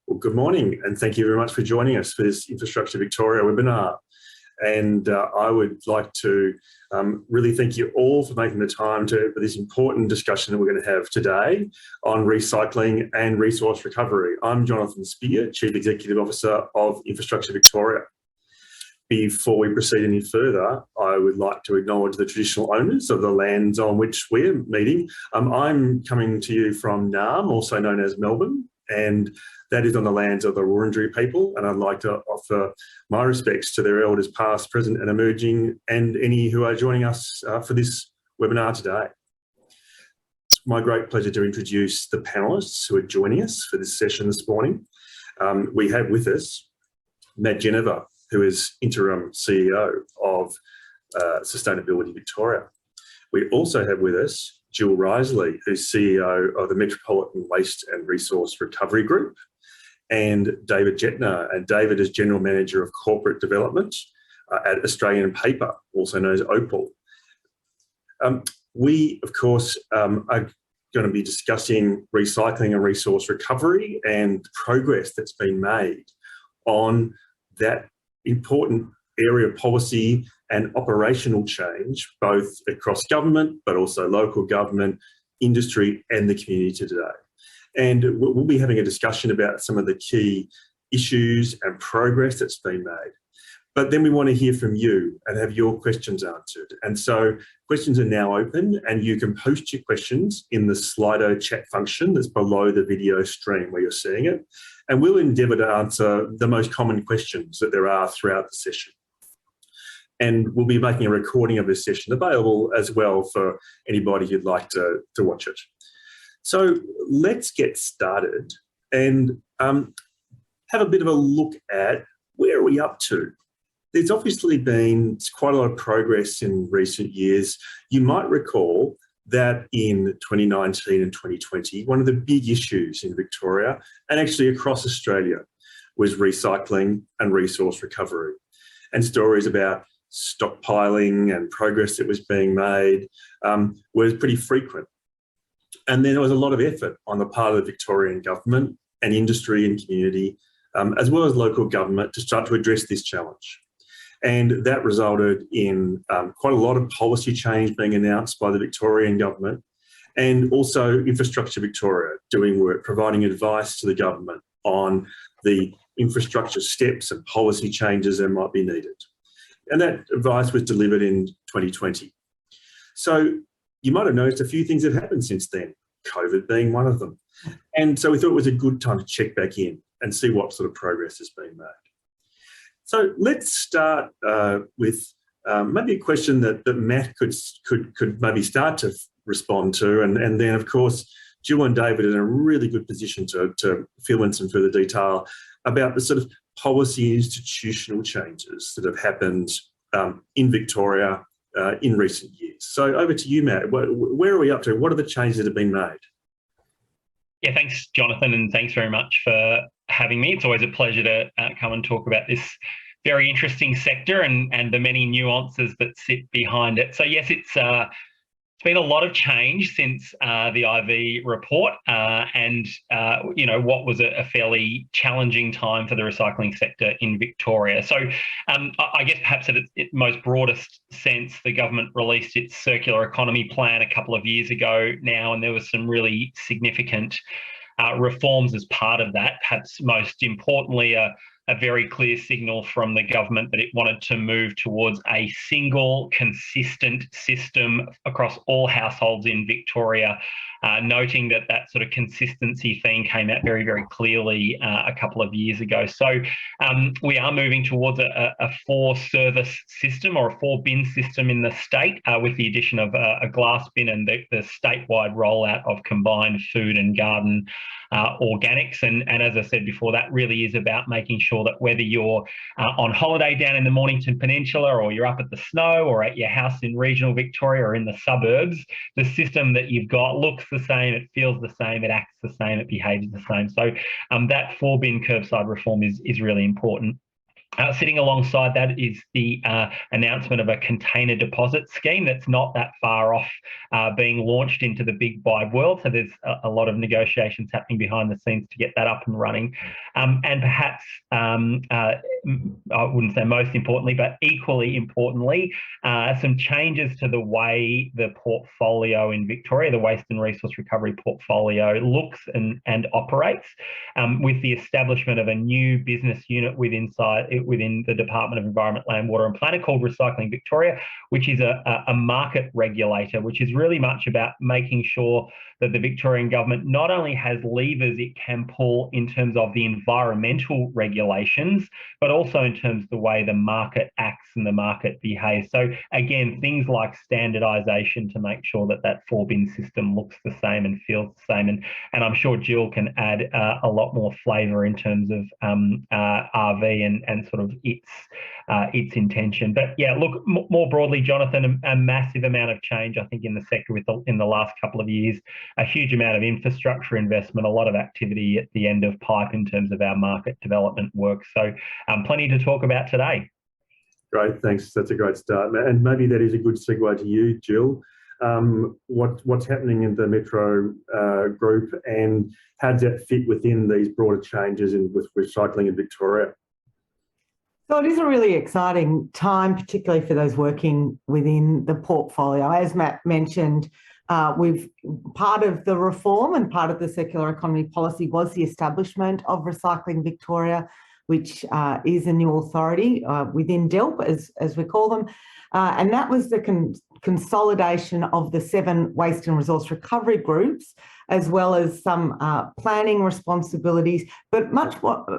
Well, good morning, and thank you very much for joining us for this Infrastructure Victoria webinar. And I would like to really thank you all for making the time for this important discussion that we're going to have today on recycling and resource recovery. I'm Jonathan Spear, Chief Executive Officer of Infrastructure Victoria. Before we proceed any further, I would like to acknowledge the traditional owners of the lands on which we're meeting. I'm coming to you from Naarm, also known as Melbourne, and that is on the lands of the Wurundjeri people, and I'd like to offer my respects to their elders past, present and emerging, and any who are joining us for this webinar today. It's my great pleasure to introduce the panellists who are joining us for this session this morning. We have with us Matt Geneva, who is Interim CEO of Sustainability Victoria. We also have with us Jill Risley, who's CEO of the Metropolitan Waste and Resource Recovery Group, and David Jetner. And David is General Manager of Corporate Development at Australian Paper, also known as Opal. We, of course, are going to be discussing recycling and resource recovery and progress that's been made on that important area of policy and operational change, both across government, but also local government, industry and the community today. And we'll be having a discussion about some of the key issues and progress that's been made. But then we want to hear from you and have your questions answered. And so questions are now open, and you can post your questions in the Slido chat function that's below the video stream where you're seeing it. And we'll endeavour to answer the most common questions that there are throughout the session. And we'll be making a recording of this session available as well for anybody who'd like to watch it. So let's get started and have a bit of a look at where are we up to. There's obviously been quite a lot of progress in recent years. You might recall that in 2019 and 2020, one of the big issues in Victoria and actually across Australia was recycling and resource recovery, and stories about stockpiling and progress that was being made was pretty frequent. And then there was a lot of effort on the part of the Victorian government and industry and community, as well as local government, to start to address this challenge. And that resulted in quite a lot of policy change being announced by the Victorian government, and also Infrastructure Victoria doing work, providing advice to the government on the infrastructure steps and policy changes that might be needed. And that advice was delivered in 2020. So you might have noticed a few things have happened since then, COVID being one of them. And so we thought it was a good time to check back in and see what sort of progress has been made. So let's start with maybe a question that Matt could maybe start to respond to, and then of course Jill and David are in a really good position to fill in some further detail about the sort of policy institutional changes that have happened in Victoria in recent years. So over to you, Matt. Where are we up to? What are the changes that have been made? Yeah, thanks, Jonathan, and thanks very much for having me. It's always a pleasure to come and talk about this very interesting sector and the many nuances that sit behind it. So yes, it's been a lot of change since the IV report, and what was a fairly challenging time for the recycling sector in Victoria. So I guess perhaps at its most broadest sense, the government released its circular economy plan a couple of years ago now, and there was some really significant reforms as part of that. Perhaps most importantly, a very clear signal from the government that it wanted to move towards a single, consistent system across all households in Victoria, noting that sort of consistency theme came out very, very clearly a couple of years ago. So we are moving towards a 4-service system or a 4-bin system in the state, with the addition of a glass bin and the statewide rollout of combined food and garden organics. And as I said before, that really is about making sure that whether you're on holiday down in the Mornington Peninsula, or you're up at the snow, or at your house in regional Victoria or in the suburbs, the system that you've got looks the same, it feels the same, it acts the same, it behaves the same. So that 4-bin curbside reform is really important. Sitting alongside that is the announcement of a container deposit scheme that's not that far off being launched into the big wide world. So there's a lot of negotiations happening behind the scenes to get that up and running. And perhaps, I wouldn't say most importantly, but equally importantly, some changes to the way the portfolio in Victoria, the waste and resource recovery portfolio, looks and operates, with the establishment of a new business unit within the Department of Environment, Land, Water and Planet called Recycling Victoria, which is a market regulator, which is really much about making sure that the Victorian government not only has levers it can pull in terms of the environmental regulations, but also in terms of the way the market acts and the market behaves. So again, things like standardisation to make sure that that 4-bin system looks the same and feels the same. And I'm sure Jill can add a lot more flavour in terms of RV and sort of its intention. But yeah, look, more broadly, Jonathan, a massive amount of change, I think, in the sector in the last couple of years, a huge amount of infrastructure investment, a lot of activity at the end of pipe in terms of our market development work. So plenty to talk about today. Great, thanks. That's a great start. And maybe that is a good segue to you, Jill. What's happening in the Metro group, and how does that fit within these broader changes with recycling in Victoria? So it is a really exciting time, particularly for those working within the portfolio. As Matt mentioned, part of the reform and part of the circular economy policy was the establishment of Recycling Victoria, which is a new authority within DELP, as we call them. And that was the consolidation of the 7 waste and resource recovery groups, as well as some planning responsibilities, but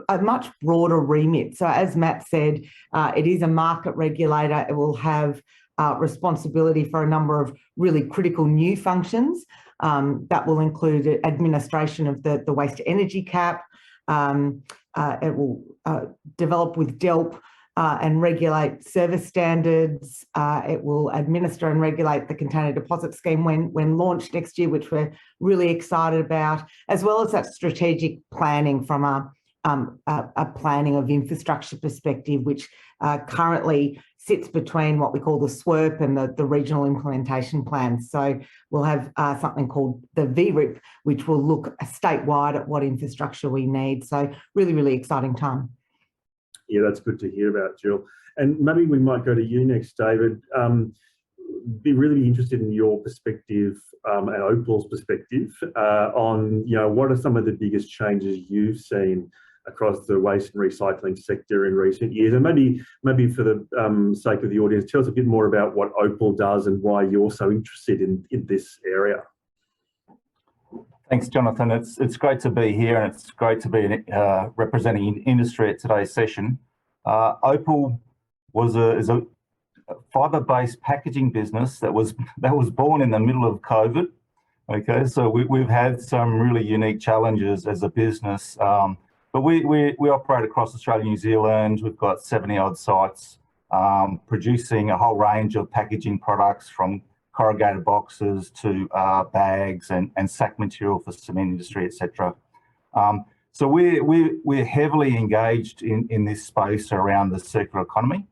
a much broader remit. So as Matt said, it is a market regulator. It will have responsibility for a number of really critical new functions that will include administration of the waste to energy cap. It will develop with DELP and regulate service standards. It will administer and regulate the container deposit scheme when launched next year, which we're really excited about, as well as that strategic planning from a planning of infrastructure perspective, which currently sits between what we call the SWIRP and the regional implementation plans. So we'll have something called the VRIP, which will look statewide at what infrastructure we need. So really, really exciting time. Yeah, that's good to hear about, Jill. And maybe we might go to you next, David. Be really interested in your perspective and Opal's perspective on, what are some of the biggest changes you've seen across the waste and recycling sector in recent years? And maybe for the sake of the audience, tell us a bit more about what Opal does and why you're so interested in this area. Thanks, Jonathan. It's great to be here, and it's great to be representing industry at today's session. Opal is a fibre-based packaging business that was born in the middle of COVID. Okay, so we've had some really unique challenges as a business, but we operate across Australia and New Zealand. We've got 70-odd sites producing a whole range of packaging products, from corrugated boxes to bags and sack material for cement industry, etc. So we're heavily engaged in this space around the circular economy.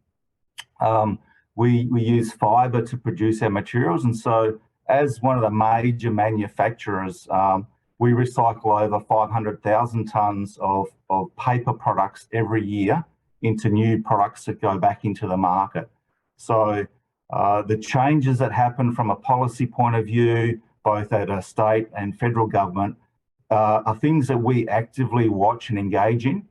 We use fibre to produce our materials, and so as one of the major manufacturers, we recycle over 500,000 tonnes of paper products every year into new products that go back into the market. So the changes that happen from a policy point of view, both at a state and federal government, are things that we actively watch and engage in.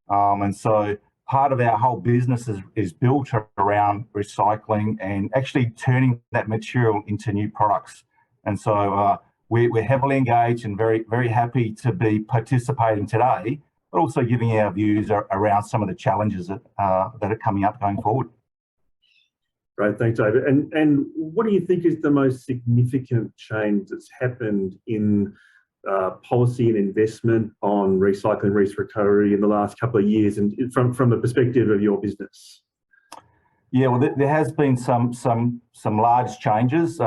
And so part of our whole business is built around recycling and actually turning that material into new products. And so we're heavily engaged and very, very happy to be participating today, but also giving our views around some of the challenges that are coming up going forward. Great, thanks, David. And what do you think is the most significant change that's happened in policy and investment on recycling, resource recovery in the last couple of years, and from the perspective of your business? Yeah, well, there has been some large changes.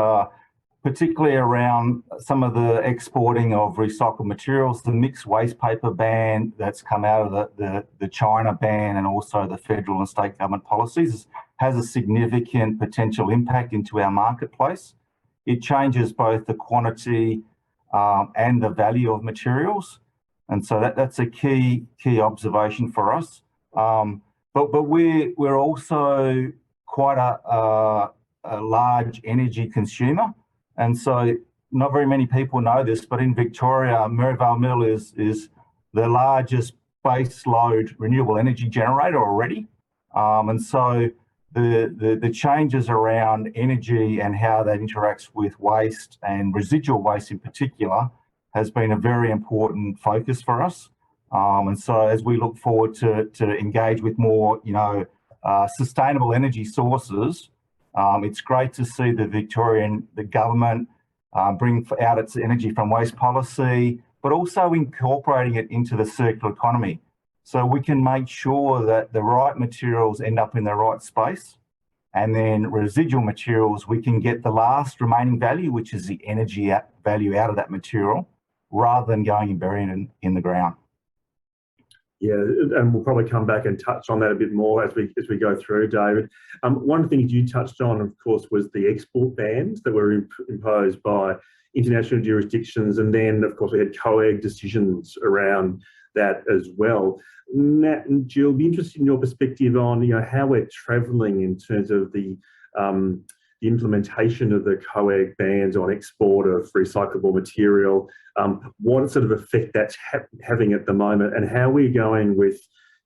particularly around some of the exporting of recycled materials, the mixed waste paper ban that's come out of the China ban, and also the federal and state government policies, has a significant potential impact into our marketplace. It changes both the quantity and the value of materials. And so that's a key observation for us. But we're also quite a large energy consumer. And so not very many people know this, but in Victoria, Maryvale Mill is the largest base load renewable energy generator already. And so the changes around energy and how that interacts with waste and residual waste in particular has been a very important focus for us. And so as we look forward to engage with more, sustainable energy sources, it's great to see the government bring out its energy from waste policy, but also incorporating it into the circular economy. So we can make sure that the right materials end up in the right space, and then residual materials, we can get the last remaining value, which is the energy value out of that material, rather than going and burying it in the ground. Yeah, and we'll probably come back and touch on that a bit more as we go through, David. One of the things you touched on, of course, was the export bans that were imposed by international jurisdictions, and then, of course, we had COAG decisions around that as well. Matt and Jill, be interested in your perspective on how we're travelling in terms of the implementation of the COAG bans on export of recyclable material, what sort of effect that's having at the moment, and how we're going with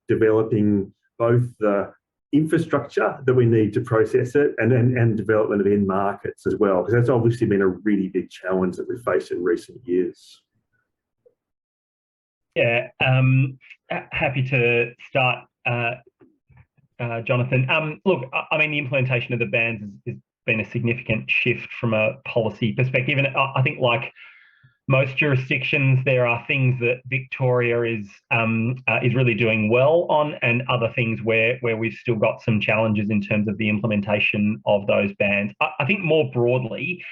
developing both the infrastructure that we need to process it and development of end markets as well, because that's obviously been a really big challenge that we've faced in recent years. Yeah, happy to start, Jonathan. Look, I mean, the implementation of the bans has been a significant shift from a policy perspective, and I think, like most jurisdictions, there are things that Victoria is really doing well on, and other things where we've still got some challenges in terms of the implementation of those bans. I think more broadly,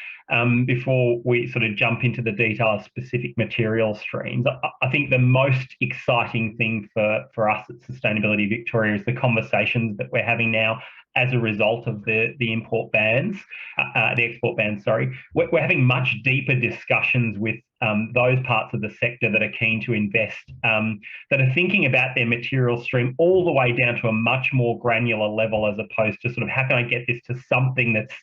before we sort of jump into the detail of specific material streams, I think the most exciting thing for us at Sustainability Victoria is the conversations that we're having now as a result of the export bans. We're having much deeper discussions with those parts of the sector that are keen to invest, that are thinking about their material stream all the way down to a much more granular level, as opposed to sort of, how can I get this to something that's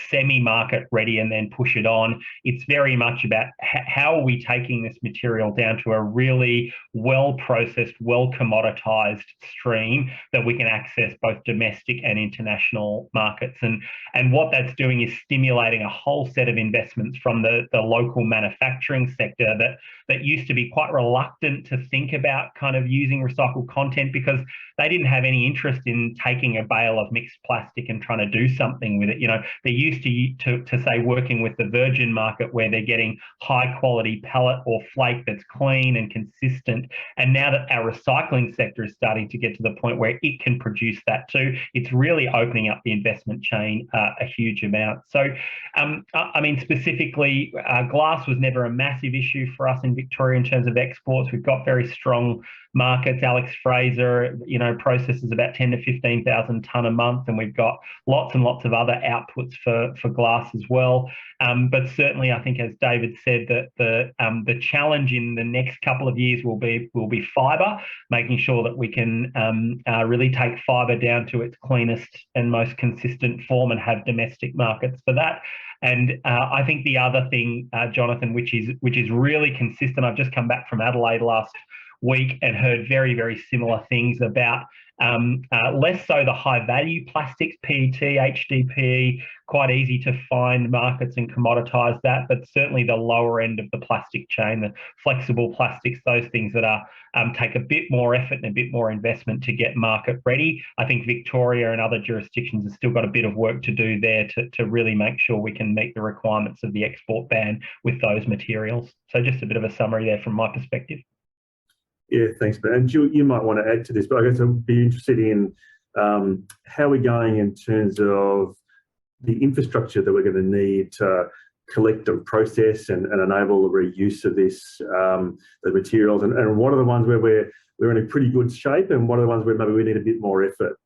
semi-market ready and then push it on. It's very much about how are we taking this material down to a really well-processed, well-commoditized stream that we can access both domestic and international markets. And what that's doing is stimulating a whole set of investments from the local manufacturing sector that used to be quite reluctant to think about kind of using recycled content, because they didn't have any interest in taking a bale of mixed plastic and trying to do something with it. They're used to say working with the virgin market, where they're getting high quality pellet or flake that's clean and consistent. And now that our recycling sector is starting to get to the point where it can produce that too, it's really opening up the investment chain a huge amount. So, I mean, specifically, glass was never a massive issue for us in Victoria in terms of exports. We've got very strong markets. Alex Fraser, processes about 10 to 15,000 tonne a month, and we've got lots and lots of other outputs for glass as well. But certainly, I think, as David said, that the challenge in the next couple of years will be fibre, making sure that we can really take fibre down to its cleanest and most consistent form and have domestic markets for that. And I think the other thing, Jonathan, which is really consistent, I've just come back from Adelaide last week and heard very, very similar things about less so the high value plastics, PET, HDPE, quite easy to find markets and commoditize that, but certainly the lower end of the plastic chain, the flexible plastics, those things that are take a bit more effort and a bit more investment to get market ready. I think Victoria and other jurisdictions have still got a bit of work to do there to really make sure we can meet the requirements of the export ban with those materials. So just a bit of a summary there from my perspective. Yeah, thanks, Ben. And Jill, you might want to add to this, but I guess I'd be interested in how we're going in terms of the infrastructure that we're going to need to collect and process and enable the reuse of the materials, and what are the ones where we're in a pretty good shape, and what are the ones where maybe we need a bit more effort?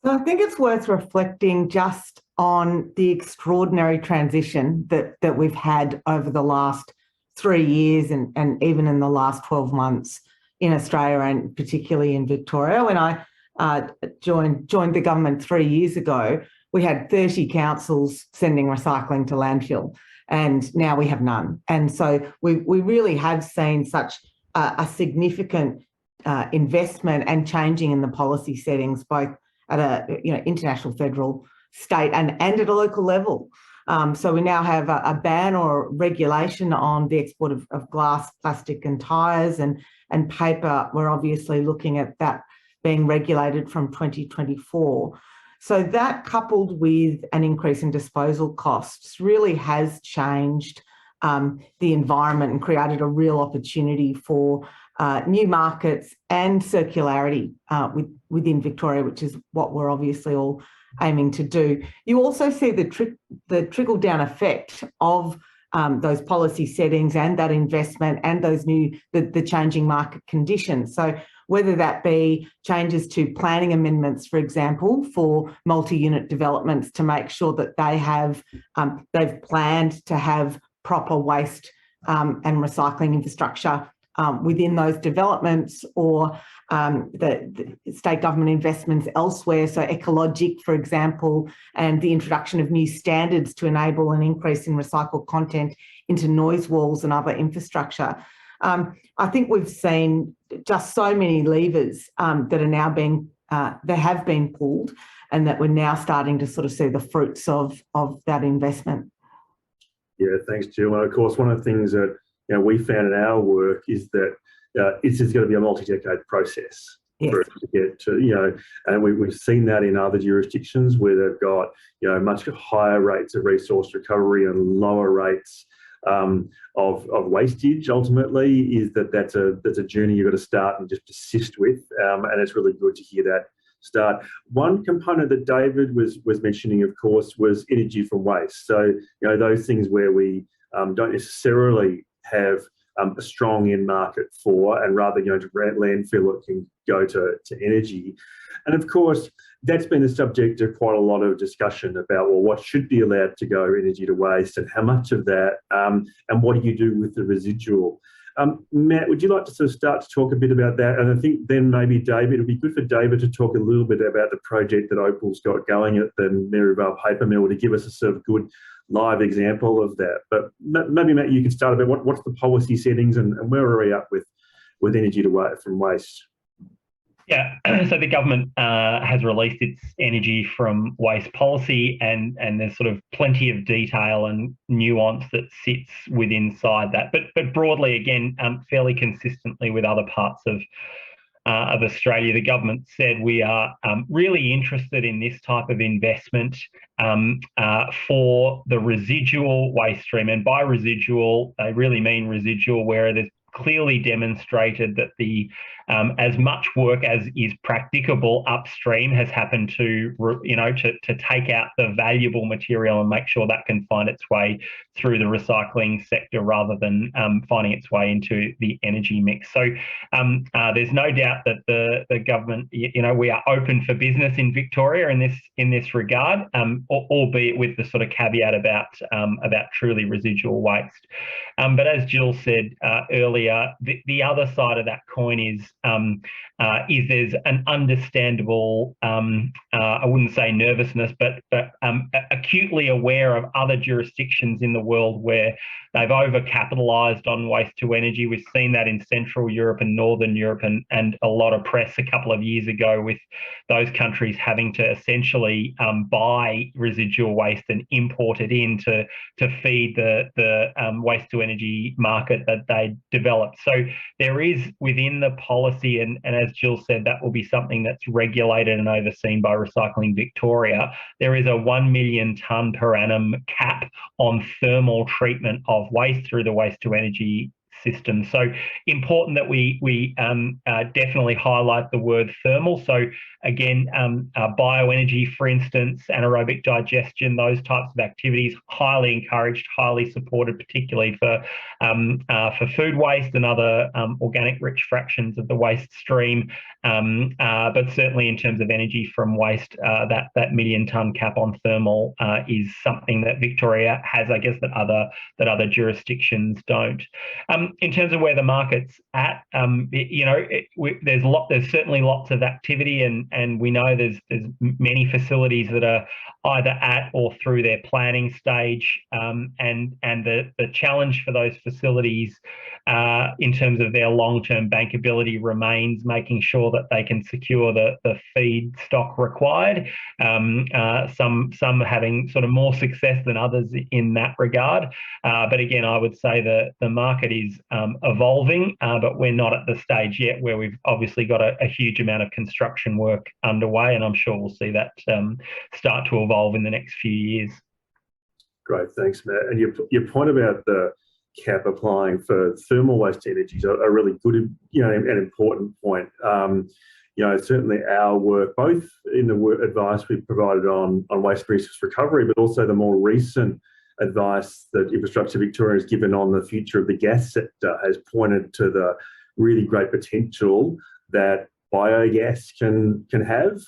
So I think it's worth reflecting just on the extraordinary transition that we've had over the last 3 years and even in the last 12 months in Australia, and particularly in Victoria. When I joined the government 3 years ago, we had 30 councils sending recycling to landfill, and now we have none. And so we really have seen such a significant investment and changing in the policy settings, both at a international, federal, state, and at a local level. So we now have a ban or regulation on the export of glass, plastic, and tyres and paper. We're obviously looking at that being regulated from 2024. So that, coupled with an increase in disposal costs, really has changed the environment and created a real opportunity for new markets and circularity within Victoria, which is what we're obviously all aiming to do. You also see the trickle-down effect of those policy settings and that investment and those the changing market conditions. So whether that be changes to planning amendments, for example, for multi-unit developments to make sure that they've planned to have proper waste and recycling infrastructure within those developments, or the state government investments elsewhere, so Ecologic, for example, and the introduction of new standards to enable an increase in recycled content into noise walls and other infrastructure. I think we've seen just so many levers that are now that have been pulled, and that we're now starting to sort of see the fruits of that investment. Yeah, thanks, Jill. And of course, one of the things that we found in our work is that it's just going to be a multi-decade process. Yes. For it to get to, and we've seen that in other jurisdictions where they've got, much higher rates of resource recovery and lower rates of wastage. Ultimately, is that's a journey you've got to start and just persist with, and it's really good to hear that start. One component that David was mentioning, of course, was energy from waste. So, those things where we don't necessarily have a strong end market for, and rather going to landfill, it can go to energy. And of course, that's been the subject of quite a lot of discussion about, well, what should be allowed to go energy to waste and how much of that, and what do you do with the residual? Matt, would you like to sort of start to talk a bit about that? And I think then maybe David, it would be good for David to talk a little bit about the project that Opal's got going at the Maryvale Paper Mill to give us a sort of good live example of that. But maybe, Matt, you can start about what's the policy settings and where are we up with energy from waste? Yeah, so the government has released its energy from waste policy, and there's sort of plenty of detail and nuance that sits inside that. But broadly, again, fairly consistently with other parts of Australia, the government said we are really interested in this type of investment for the residual waste stream. And by residual, they really mean residual where there's clearly demonstrated that as much work as is practicable upstream has happened to take out the valuable material and make sure that can find its way through the recycling sector rather than finding its way into the energy mix. So there's no doubt that the government, we are open for business in Victoria in this regard, albeit with the sort of caveat about truly residual waste. But as Jill said earlier, the other side of that coin is there's an understandable, I wouldn't say nervousness, but acutely aware of other jurisdictions in the world where they've overcapitalised on waste to energy. We've seen that in Central Europe and Northern Europe, and a lot of press a couple of years ago with those countries having to essentially buy residual waste and import it in to feed the waste to energy market that they developed. So there is within the policy, and as Jill said, that will be something that's regulated and overseen by Recycling Victoria. There is a 1 million tonne per annum cap on thermal treatment of waste through the waste to energy systems. So important that we definitely highlight the word thermal. So again, bioenergy, for instance, anaerobic digestion, those types of activities, highly encouraged, highly supported, particularly for food waste and other organic rich fractions of the waste stream. But certainly in terms of energy from waste, that 1 million tonne cap on thermal is something that Victoria has, I guess, that other jurisdictions don't. In terms of where the market's at, there's certainly lots of activity, and we know there's many facilities that are either at or through their planning stage, and the challenge for those facilities in terms of their long-term bankability remains making sure that they can secure the feedstock required. Some having sort of more success than others in that regard. But again, I would say that the market is evolving, but we're not at the stage yet where we've obviously got a huge amount of construction work underway, and I'm sure we'll see that start to evolve in the next few years. Great, thanks, Matt. And your point about the cap applying for thermal waste energies are a really good, an important point. Certainly our work, both in the advice we've provided on waste resource recovery, but also the more recent advice that Infrastructure Victoria has given on the future of the gas sector, has pointed to the really great potential that biogas can have.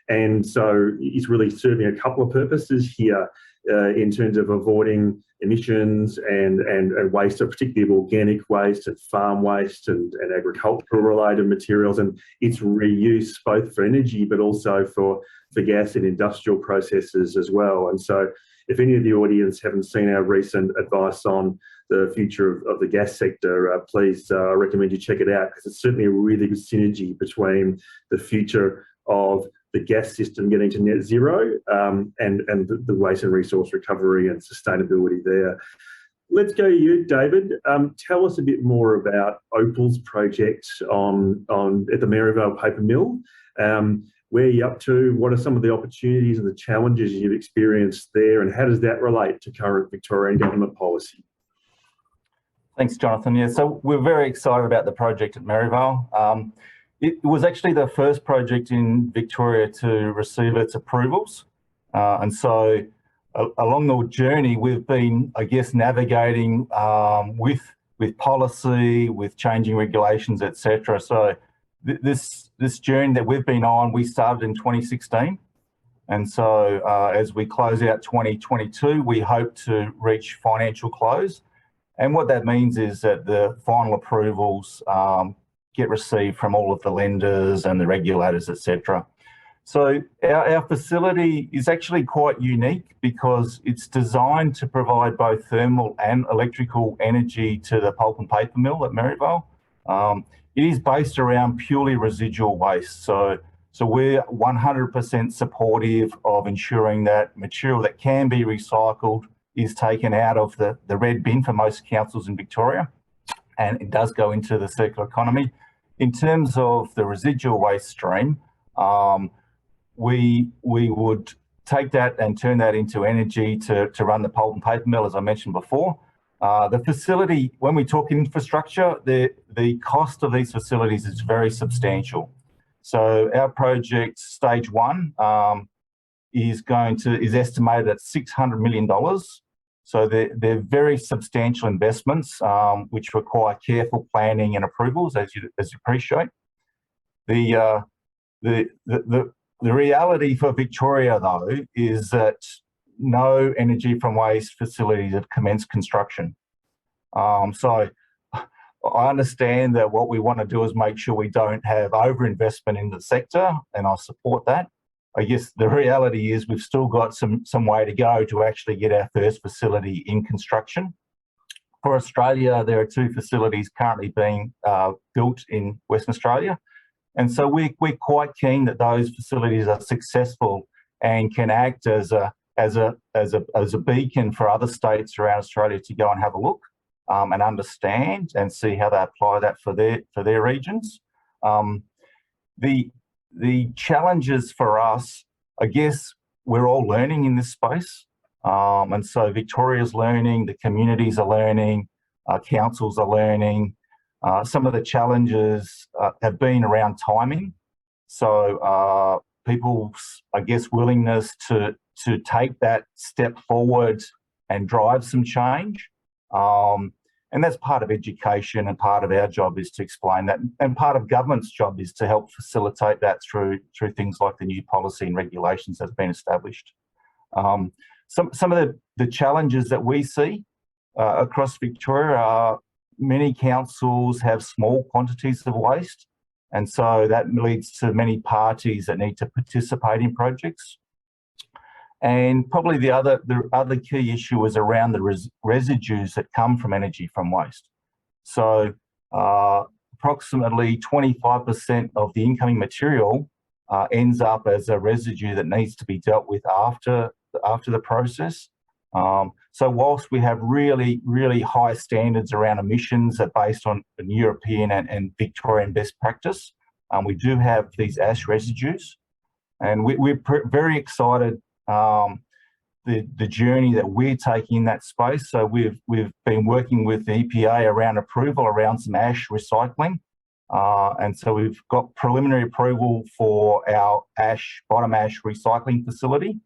And so it's really serving a couple of purposes here in terms of avoiding emissions and waste, particularly of organic waste and farm waste and agricultural related materials, and its reuse both for energy but also for gas and industrial processes as well. And so if any of the audience haven't seen our recent advice on the future of the gas sector, please, I recommend you check it out, because it's certainly a really good synergy between the future of the gas system getting to net zero and the waste and resource recovery and sustainability there. Let's go to you, David. Tell us a bit more about Opal's project at the Maryvale paper mill. Where are you up to? What are some of the opportunities and the challenges you've experienced there, and how does that relate to current Victorian government policy? Thanks, Jonathan. Yeah, so we're very excited about the project at Maryvale. It was actually the first project in Victoria to receive its approvals. And so along the journey, we've been, I guess, navigating with policy, with changing regulations, etc. So this journey that we've been on, we started in 2016. And so as we close out 2022, we hope to reach financial close. And what that means is that the final approvals get received from all of the lenders and the regulators, etc. So our facility is actually quite unique because it's designed to provide both thermal and electrical energy to the pulp and paper mill at Maryvale. It is based around purely residual waste. So we're 100% supportive of ensuring that material that can be recycled is taken out of the red bin for most councils in Victoria, and it does go into the circular economy. In terms of the residual waste stream, we would take that and turn that into energy to run the pulp and paper mill, as I mentioned before. The facility, when we talk infrastructure, the cost of these facilities is very substantial. So our project, stage one, is estimated at $600 million. So they're very substantial investments, which require careful planning and approvals, as you appreciate. The reality for Victoria, though, is that no energy from waste facilities have commenced construction. So I understand that what we want to do is make sure we don't have overinvestment in the sector, and I support that. I guess the reality is we've still got some way to go to actually get our first facility in construction. For Australia, there are 2 facilities currently being built in Western Australia. And so we're quite keen that those facilities are successful and can act as a beacon for other states around Australia to go and have a look and understand and see how they apply that for their regions. The challenges for us, I guess, we're all learning in this space. And so Victoria's learning, the communities are learning. councils are learning. Some of the challenges have been around timing. So people's, I guess, willingness to take that step forward and drive some change. And that's part of education, and part of our job is to explain that. And part of government's job is to help facilitate that through things like the new policy and regulations that's been established. Some of the challenges that we see across Victoria are many councils have small quantities of waste, and so that leads to many parties that need to participate in projects. And probably the other key issue is around the residues that come from energy from waste. So approximately 25% of the incoming material ends up as a residue that needs to be dealt with after the process. So whilst we have really, really high standards around emissions that are based on European and Victorian best practice, we do have these ash residues, and we're very excited the journey that we're taking in that space. So we've been working with the EPA around approval around some ash recycling, and so we've got preliminary approval for our bottom ash recycling facility.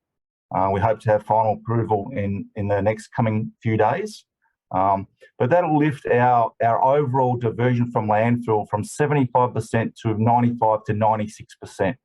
We hope to have final approval in the next coming few days. But that'll lift our overall diversion from landfill from 75% to 95 to 96%,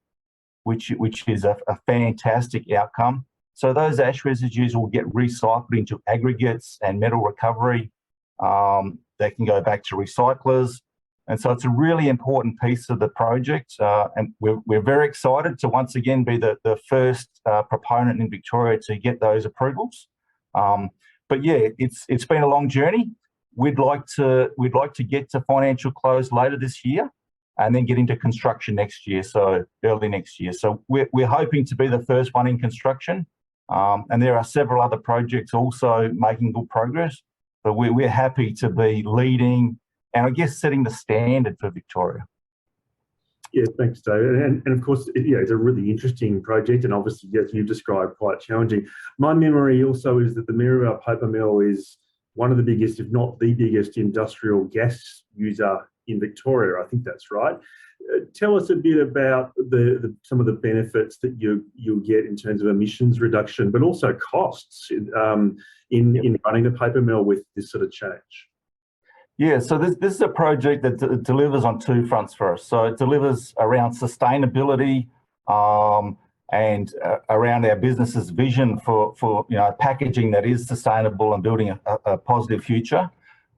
which is a fantastic outcome. So those ash residues will get recycled into aggregates and metal recovery. They can go back to recyclers. And so it's a really important piece of the project. And we're very excited to once again be the first proponent in Victoria to get those approvals. But yeah, it's been a long journey. We'd like to get to financial close later this year, and then get into construction next year, so early next year. So we're hoping to be the first one in construction. And there are several other projects also making good progress, but we're happy to be leading and I guess setting the standard for Victoria. Yeah, thanks, David. And of course, it's a really interesting project, and obviously, as you've described, quite challenging. My memory also is that the Mirabel paper mill is one of the biggest, if not the biggest, industrial gas user in Victoria. I think that's right. Tell us a bit about some of the benefits that you'll get in terms of emissions reduction, but also costs in running the paper mill with this sort of change. Yeah, so this is a project that delivers on two fronts for us. So it delivers around sustainability and around our business's vision for packaging that is sustainable and building a positive future,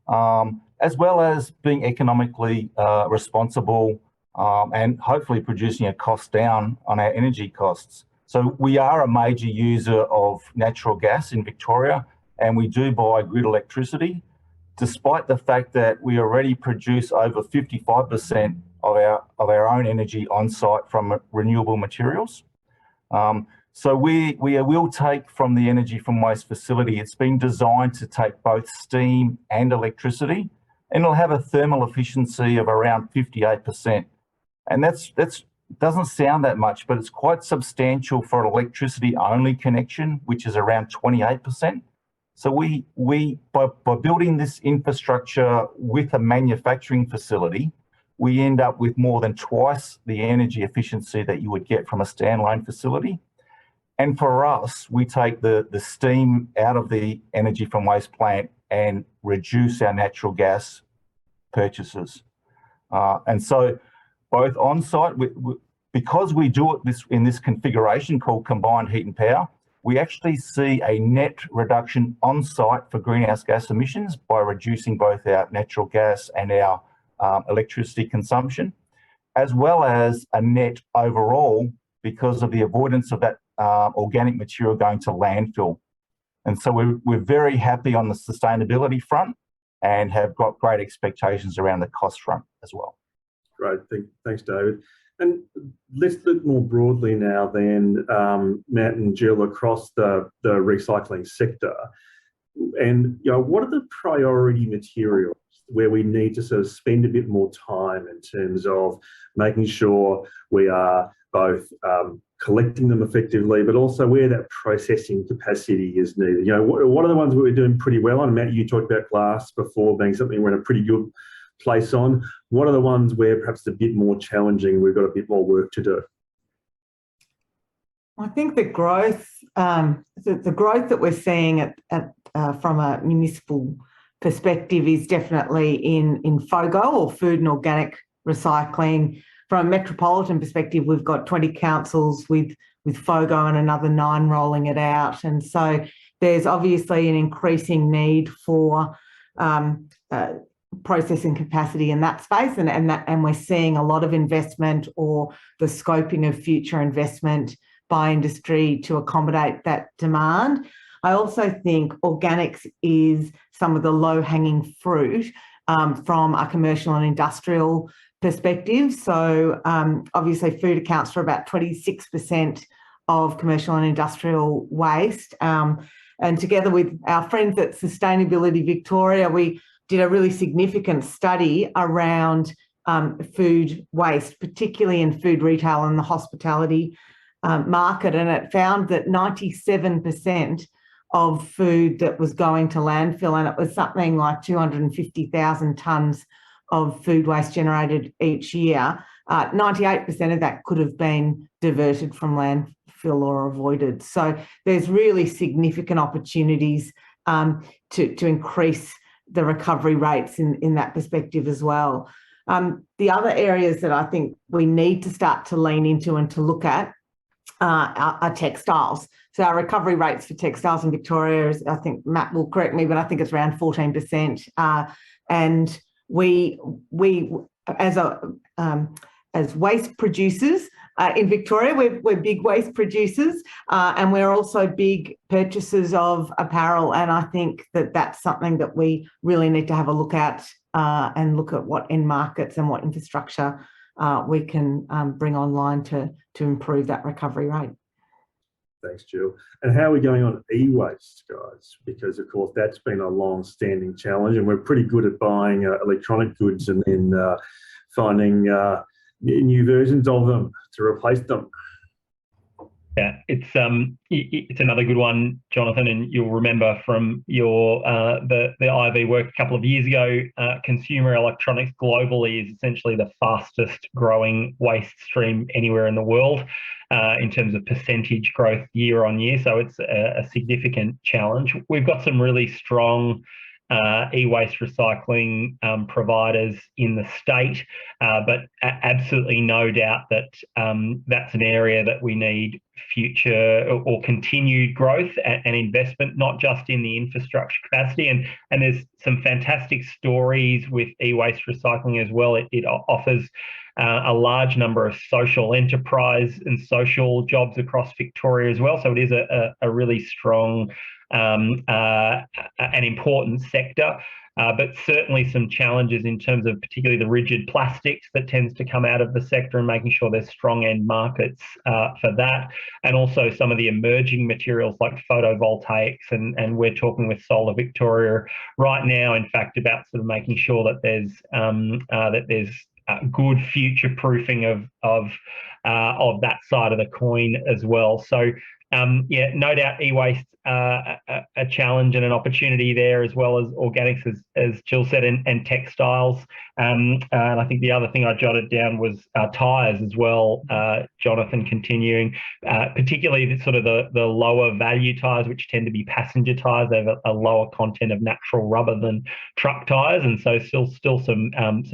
as well as being economically responsible and hopefully producing a cost down on our energy costs. So we are a major user of natural gas in Victoria, and we do buy grid electricity, despite the fact that we already produce over 55% of our own energy on site from renewable materials. So we will take from the energy from waste facility. It's been designed to take both steam and electricity, and it'll have a thermal efficiency of around 58%. And that's doesn't sound that much, but it's quite substantial for an electricity only connection, which is around 28%. So we by building this infrastructure with a manufacturing facility, we end up with more than twice the energy efficiency that you would get from a standalone facility. And for us, we take the steam out of the energy from waste plant and reduce our natural gas purchases. And so both on-site, because we do it in this configuration called combined heat and power, we actually see a net reduction on-site for greenhouse gas emissions by reducing both our natural gas and our electricity consumption, as well as a net overall because of the avoidance of that organic material going to landfill. And so we're very happy on the sustainability front and have got great expectations around the cost front as well. Great, thanks, David. And let's look more broadly now then, Matt and Jill, across the recycling sector. And what are the priority materials where we need to sort of spend a bit more time in terms of making sure we are both collecting them effectively, but also where that processing capacity is needed. You know, what are the ones we're doing pretty well on? Matt, you talked about glass before being something we're in a pretty good place on. What are the ones where perhaps it's a bit more challenging, we've got a bit more work to do? I think the growth, the growth that we're seeing from a municipal perspective is definitely in FOGO, or food and organic recycling. From a metropolitan perspective, we've got 20 councils with FOGO and another 9 rolling it out. And so there's obviously an increasing need for processing capacity in that space, and we're seeing a lot of investment, or the scoping of future investment by industry to accommodate that demand. I also think organics is some of the low-hanging fruit from a commercial and industrial perspective. So obviously food accounts for about 26% of commercial and industrial waste. And together with our friends at Sustainability Victoria, we did a really significant study around food waste, particularly in food retail and the hospitality market. And it found that 97% of food that was going to landfill, and it was something like 250,000 tonnes of food waste generated each year, 98% of that could have been diverted from landfill or avoided. So there's really significant opportunities to increase the recovery rates in that perspective as well. The other areas that I think we need to start to lean into and to look at are textiles. So our recovery rates for textiles in Victoria is, I think Matt will correct me, but I think it's around 14%. And we as waste producers in Victoria, we're big waste producers, and we're also big purchasers of apparel. And I think that that's something that we really need to have a look at and look at what end markets and what infrastructure we can bring online to improve that recovery rate. Thanks, Jill. And how are we going on e-waste, guys? Because, of course, that's been a long-standing challenge, and we're pretty good at buying electronic goods and then finding new versions of them to replace them. Yeah, it's another good one, Jonathan, and you'll remember from your the IV work a couple of years ago. Consumer electronics globally is essentially the fastest growing waste stream anywhere in the world in terms of percentage growth year on year. So it's a significant challenge. We've got some really strong e-waste recycling providers in the state, but absolutely no doubt that that's an area that we need future or continued growth and investment, not just in the infrastructure capacity. And there's some fantastic stories with e-waste recycling as well. It offers a large number of social enterprise and social jobs across Victoria as well. So it is a really strong an important sector, but certainly some challenges in terms of particularly the rigid plastics that tends to come out of the sector, and making sure there's strong end markets for that, and also some of the emerging materials like photovoltaics, and we're talking with Solar Victoria right now, in fact, about sort of making sure that there's good future proofing of that side of the coin as well. So yeah, no doubt e-waste a challenge and an opportunity there, as well as organics, as Jill said, and textiles. And I think the other thing I jotted down was tyres as well, Jonathan, continuing, particularly the sort of the lower value tyres, which tend to be passenger tyres. They have a lower content of natural rubber than truck tyres, and so still some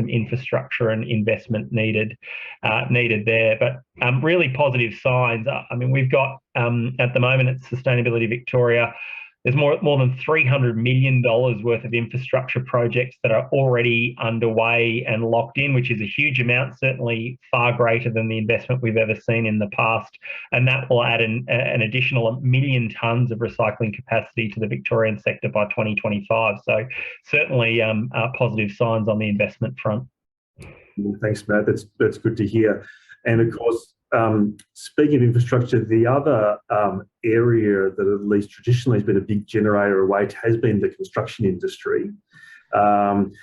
infrastructure and investment needed there. But really positive signs. I mean, we've got at the moment at Sustainability Victoria, there's more than $300 million worth of infrastructure projects that are already underway and locked in, which is a huge amount, certainly far greater than the investment we've ever seen in the past. And that will add an additional 1 million tonnes of recycling capacity to the Victorian sector by 2025. So certainly positive signs on the investment front. Thanks, Matt. That's good to hear. And of course, speaking of infrastructure, the other area that at least traditionally has been a big generator of waste has been the construction industry, and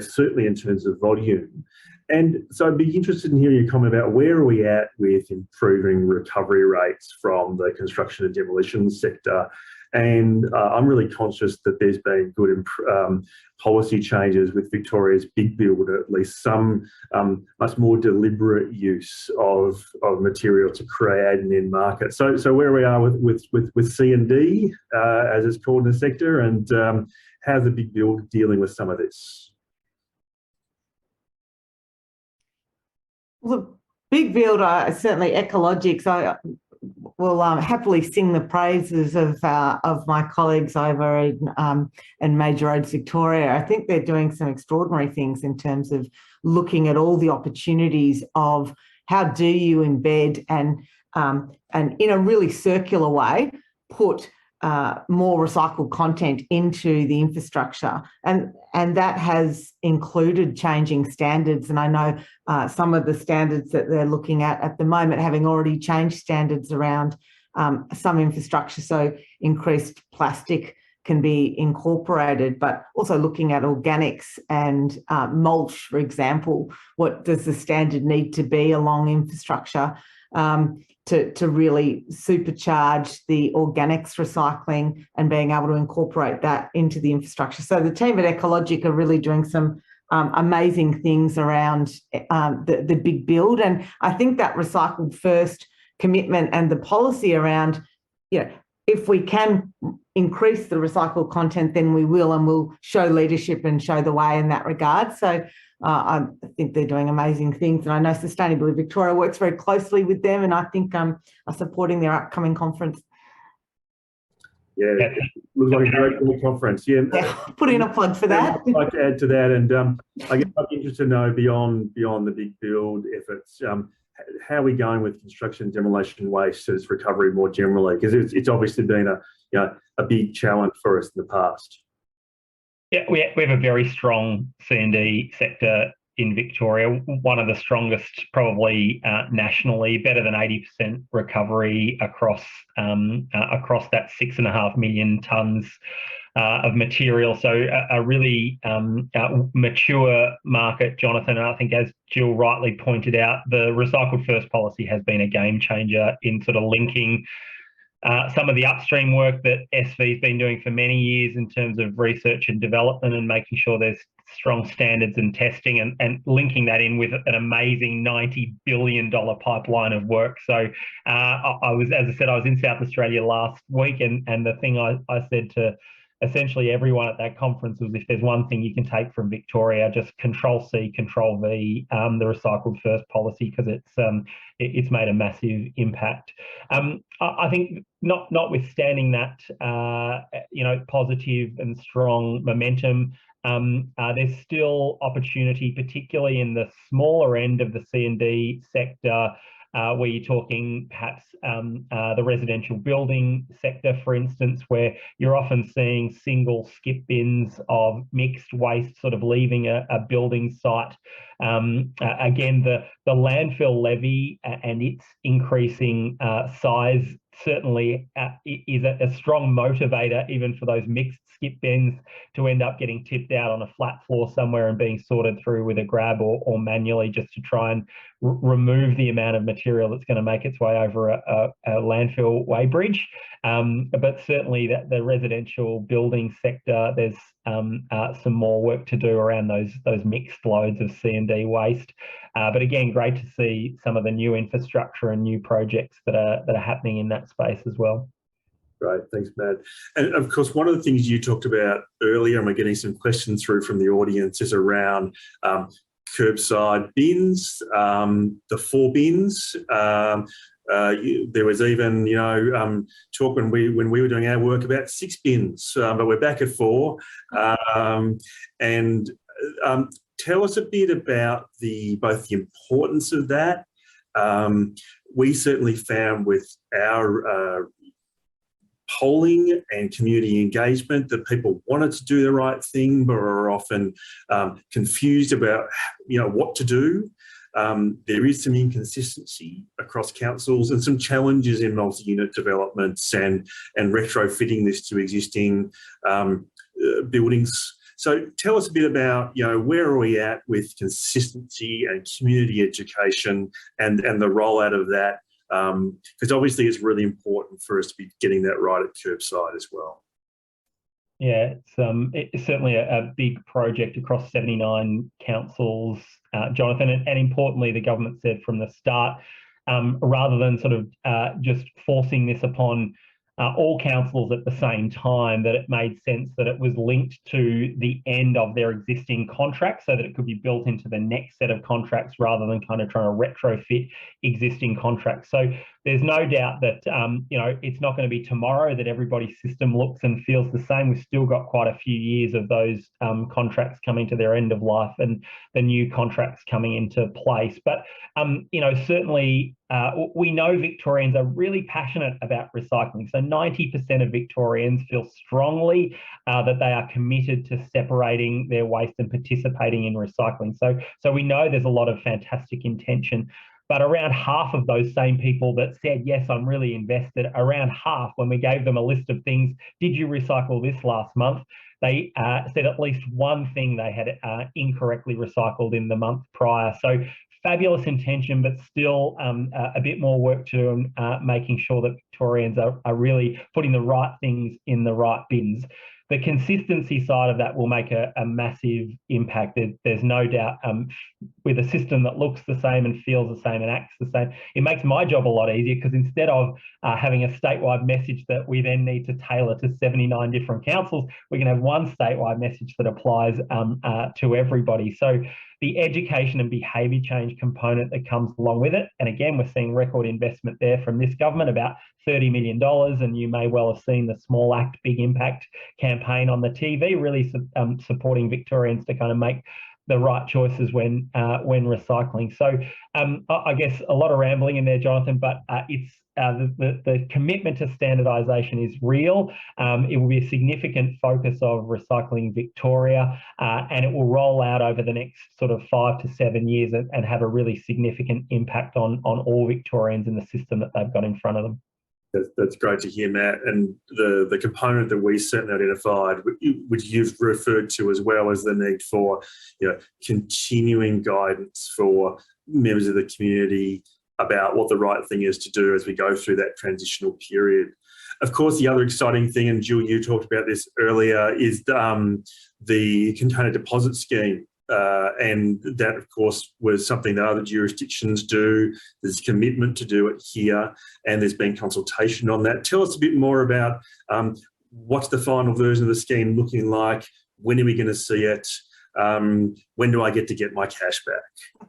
certainly in terms of volume. And so I'd be interested in hearing your comment about where are we at with improving recovery rates from the construction and demolition sector. And I'm really conscious that there's been good policy changes with Victoria's Big Build, at least some much more deliberate use of material to create an end market. So where we are with C&D, as it's called in the sector, and how's the Big Build dealing with some of this? Well, the Big Build, certainly Ecologics, I will happily sing the praises of my colleagues over in Major Roads Victoria. I think they're doing some extraordinary things in terms of looking at all the opportunities of how do you embed and in a really circular way put more recycled content into the infrastructure, and that has included changing standards. And I know some of the standards that they're looking at the moment, having already changed standards around some infrastructure, so increased plastic can be incorporated, but also looking at organics and mulch, for example. What does the standard need to be along infrastructure to really supercharge the organics recycling and being able to incorporate that into the infrastructure? So the team at Ecologic are really doing some amazing things around the Big Build. And I think that recycled first commitment and the policy around, if we can increase the recycled content, then we will, and we'll show leadership and show the way in that regard. So I think they're doing amazing things, and I know Sustainability Victoria works very closely with them, and I think are supporting their upcoming conference. Yeah, it looks like a very cool conference. Yeah, put in a plug for that. I'd like to add to that, and I guess I'm interested to know beyond the Big Build efforts, how are we going with construction demolition waste as recovery more generally? Because it's obviously been a big challenge for us in the past. Yeah, we have a very strong C&D sector in Victoria, one of the strongest probably nationally, better than 80% recovery across that 6.5 million tonnes of material. So a really mature market, Jonathan. And I think, as Jill rightly pointed out, the recycled first policy has been a game changer in sort of linking some of the upstream work that SV has been doing for many years in terms of research and development and making sure there's strong standards and testing, and linking that in with an amazing $90 billion pipeline of work. So I was in South Australia last week, and the thing I said to essentially everyone at that conference was, if there's one thing you can take from Victoria, just Control C, Control V, the recycled first policy, because it's made a massive impact. I think notwithstanding that, positive and strong momentum, there's still opportunity, particularly in the smaller end of the C&D sector, where you're talking perhaps the residential building sector, for instance, where you're often seeing single skip bins of mixed waste sort of leaving a building site. Again, the landfill levy and its increasing size certainly is a strong motivator, even for those mixed skip bins, to end up getting tipped out on a flat floor somewhere and being sorted through with a grab or manually, just to try and remove the amount of material that's going to make its way over a landfill weighbridge. But certainly the residential building sector, there's some more work to do around those mixed loads of C&D waste. But again, great to see some of the new infrastructure and new projects that are happening in that space as well. Great, thanks, Matt. And of course, one of the things you talked about earlier, and we're getting some questions through from the audience, is around curbside bins, the 4 bins. There was even, talk when we were doing our work about 6 bins, but we're back at 4. Tell us a bit about both the importance of that. We certainly found with our polling and community engagement that people wanted to do the right thing, but are often confused about what to do. There is some inconsistency across councils and some challenges in multi-unit developments and retrofitting this to existing buildings. So tell us a bit about, where are we at with consistency and community education and the rollout of that? Because obviously it's really important for us to be getting that right at curbside as well. Yeah, it's certainly a big project across 79 councils, Jonathan, and importantly, the government said from the start, rather than sort of just forcing this upon all councils at the same time, that it made sense that it was linked to the end of their existing contract so that it could be built into the next set of contracts rather than kind of trying to retrofit existing contracts. So there's no doubt that, it's not going to be tomorrow that everybody's system looks and feels the same. We've still got quite a few years of those contracts coming to their end of life and the new contracts coming into place. But, certainly we know Victorians are really passionate about recycling. So 90% of Victorians feel strongly that they are committed to separating their waste and participating in recycling. So we know there's a lot of fantastic intention. But around half of those same people that said, yes, I'm really invested, around half, when we gave them a list of things, did you recycle this last month? They said at least one thing they had incorrectly recycled in the month prior. So fabulous intention, but still a bit more work to do, making sure that Victorians are really putting the right things in the right bins. The consistency side of that will make a massive impact. There's no doubt. With a system that looks the same and feels the same and acts the same, it makes my job a lot easier, because instead of having a statewide message that we then need to tailor to 79 different councils, we can have one statewide message that applies to everybody. So the education and behaviour change component that comes along with it, and again, we're seeing record investment there from this government, about $30 million, and you may well have seen the Small Act, Big Impact campaign on the TV, really supporting Victorians to kind of make the right choices when recycling. So I guess a lot of rambling in there, Jonathan, but it's the commitment to standardisation is real. It will be a significant focus of Recycling Victoria, and it will roll out over the next sort of 5 to 7 years and have a really significant impact on all Victorians in the system that they've got in front of them. That's great to hear, Matt. And the component that we certainly identified, which you've referred to as well, as the need for continuing guidance for members of the community about what the right thing is to do as we go through that transitional period. Of course, the other exciting thing, and Jill, you talked about this earlier, is the container deposit scheme. And that, of course, was something that other jurisdictions do. There's commitment to do it here, and there's been consultation on that. Tell us a bit more about what's the final version of the scheme looking like? When are we going to see it? When do I get to get my cash back?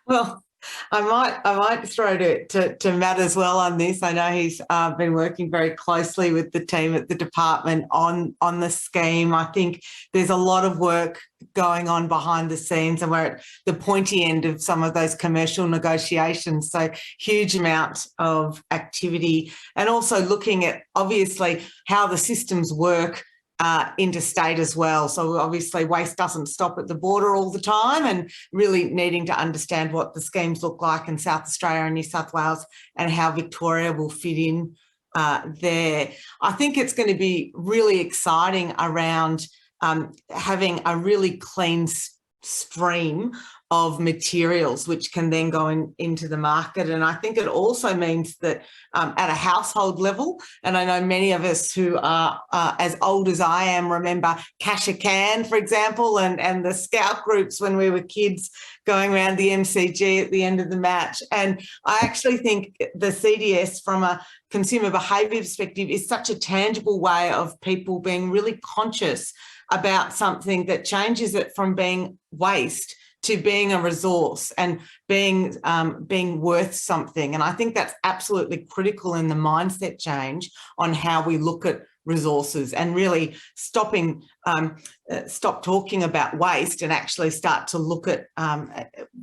Well, I might throw to Matt as well on this. I know he's been working very closely with the team at the department on the scheme. I think there's a lot of work going on behind the scenes, and we're at the pointy end of some of those commercial negotiations. So huge amount of activity, and also looking at obviously how the systems work interstate as well. So obviously waste doesn't stop at the border all the time, and really needing to understand what the schemes look like in South Australia and New South Wales, and how Victoria will fit in there. I think it's going to be really exciting around having a really clean stream of materials which can then go into the market. And I think it also means that at a household level, and I know many of us who are as old as I am remember Cash a Can, for example, and the scout groups when we were kids going around the MCG at the end of the match. And I actually think the CDS, from a consumer behaviour perspective, is such a tangible way of people being really conscious about something that changes it from being waste to being a resource and being worth something. And I think that's absolutely critical in the mindset change on how we look at resources, and really stop talking about waste and actually start to look at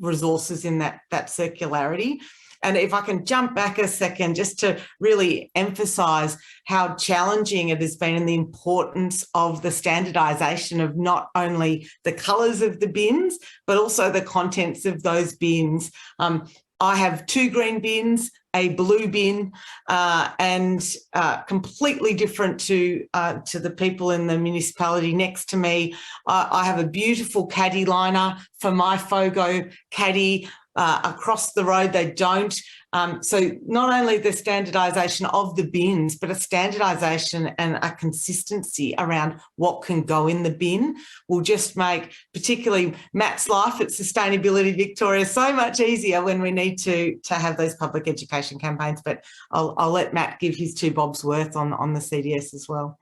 resources in that circularity. And if I can jump back a second, just to really emphasise how challenging it has been, and the importance of the standardisation of not only the colours of the bins, but also the contents of those bins. I have 2 green bins, a blue bin, and completely different to the people in the municipality next to me. I have a beautiful caddy liner for my FOGO caddy. Across the road, they don't. So not only the standardisation of the bins, but a standardisation and a consistency around what can go in the bin will just make, particularly Matt's life at Sustainability Victoria, so much easier when we need to have those public education campaigns. But I'll let Matt give his 2 bobs worth on the CDS as well.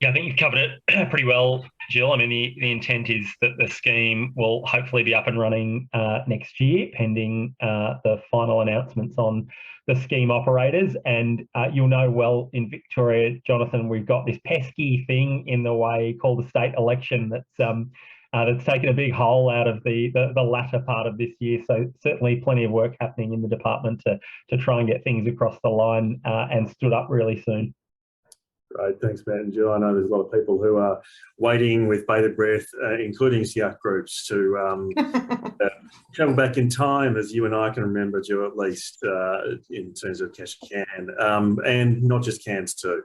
Yeah, I think you've covered it pretty well, Jill. I mean, the intent is that the scheme will hopefully be up and running next year, pending the final announcements on the scheme operators. And you'll know well in Victoria, Jonathan, we've got this pesky thing in the way called the state election that's taken a big hole out of the latter part of this year. So certainly plenty of work happening in the department to try and get things across the line and stood up really soon. Great, thanks, Matt and Jill. I know there's a lot of people who are waiting with bated breath, including SIAC groups, to travel back in time, as you and I can remember, Jill, at least in terms of cash can, and not just cans too.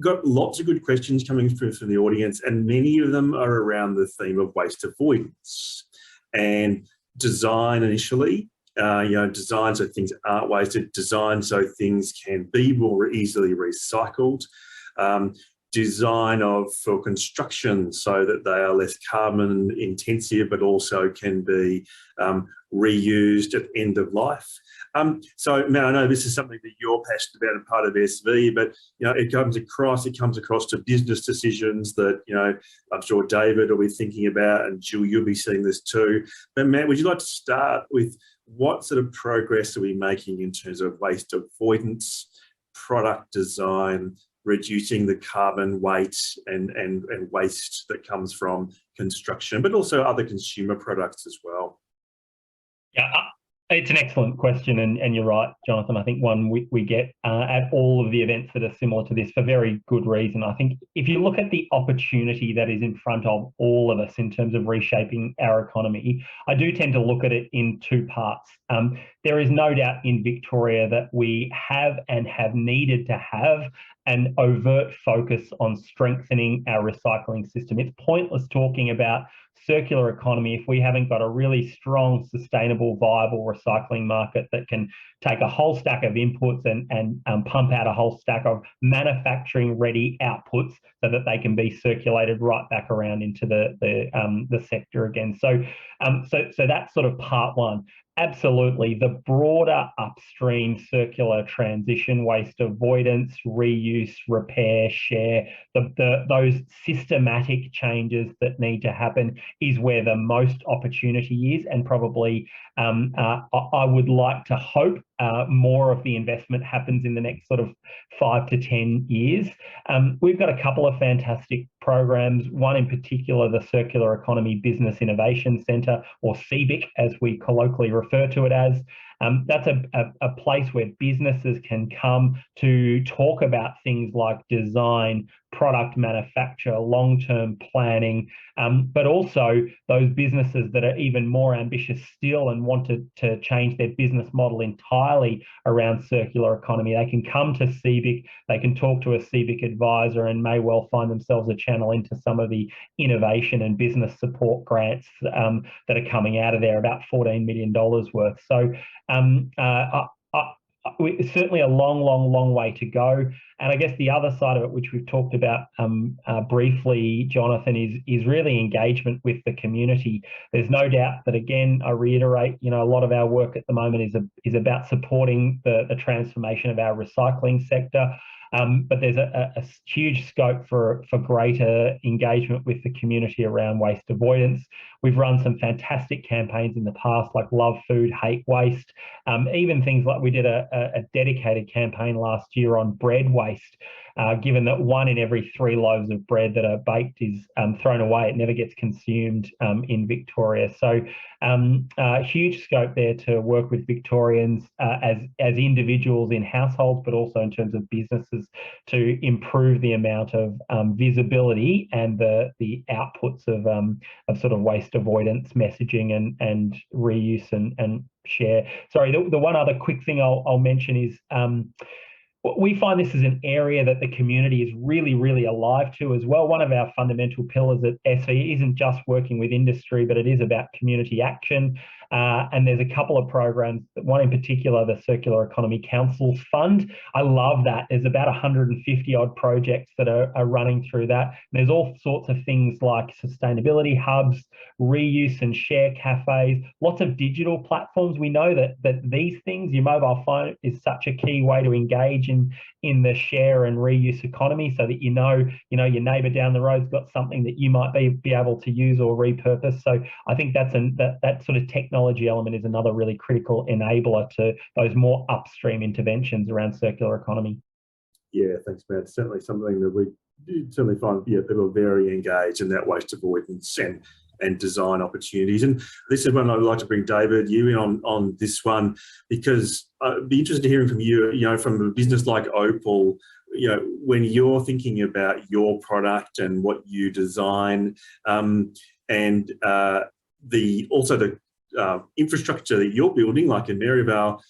Got lots of good questions coming through from the audience, and many of them are around the theme of waste avoidance and design initially. Design so things aren't wasted, design so things can be more easily recycled, design for construction so that they are less carbon intensive, but also can be reused at end of life. So, Matt, I know this is something that you're passionate about and part of SV, but it comes across to business decisions that I'm sure David will be thinking about, and Jill, you'll be seeing this too. But Matt, would you like to start with what sort of progress are we making in terms of waste avoidance, product design, reducing the carbon weight and waste that comes from construction, but also other consumer products as well? Yeah, it's an excellent question, and you're right, Jonathan. I think one we get at all of the events that are similar to this for very good reason. I think if you look at the opportunity that is in front of all of us in terms of reshaping our economy, I do tend to look at it in 2 parts. There is no doubt in Victoria that we have and have needed to have an overt focus on strengthening our recycling system. It's pointless talking about circular economy if we haven't got a really strong, sustainable, viable recycling market that can take a whole stack of inputs and pump out a whole stack of manufacturing ready outputs so that they can be circulated right back around into the sector again. So that's sort of part one. Absolutely, the broader upstream circular transition, waste avoidance, reuse, repair, share, those systematic changes that need to happen is where the most opportunity is, and probably I would like to hope more of the investment happens in the next sort of 5 to 10 years. We've got a couple of fantastic programs, one in particular, the Circular Economy Business Innovation Centre, or CBIC as we colloquially refer to it as. That's a place where businesses can come to talk about things like design, product manufacture, long-term planning, but also those businesses that are even more ambitious still and want to change their business model entirely around circular economy. They can come to CBIC, they can talk to a CBIC advisor, and may well find themselves a channel into some of the innovation and business support grants that are coming out of there, about $14 million worth. So it's certainly a long way to go. And I guess the other side of it, which we've talked about briefly, Jonathan, is really engagement with the community. There's no doubt that, again, I reiterate, a lot of our work at the moment is about supporting the transformation of our recycling sector. But there's a huge scope for greater engagement with the community around waste avoidance. We've run some fantastic campaigns in the past, like Love Food, Hate Waste. Even things like we did a dedicated campaign last year on bread waste. given that 1 in every 3 loaves of bread that are baked is thrown away. It never gets consumed in Victoria. So huge scope there to work with Victorians as individuals in households, but also in terms of businesses, to improve the amount of visibility and the outputs of sort of waste avoidance messaging and reuse and share. Sorry, the one other quick thing I'll mention is we find this is an area that the community is really, really alive to as well. One of our fundamental pillars at SE isn't just working with industry, but it is about community action. And there's a couple of programs, one in particular, the Circular Economy Councils Fund. I love that. There's about 150 odd projects that are running through that. And there's all sorts of things like sustainability hubs, reuse and share cafes, lots of digital platforms. We know that these things, your mobile phone is such a key way to engage in the share and reuse economy, so that you know your neighbour down the road's got something that you might be able to use or repurpose. So I think that sort of technology element is another really critical enabler to those more upstream interventions around circular economy. Yeah, thanks, Matt. Certainly something that we certainly find people are very engaged in that waste avoidance and design opportunities. And this is when I'd like to bring David, you in on this one, because I'd be interested in hearing from you, from a business like Opal, when you're thinking about your product and what you design, and the infrastructure that you're building, like in Maryvale,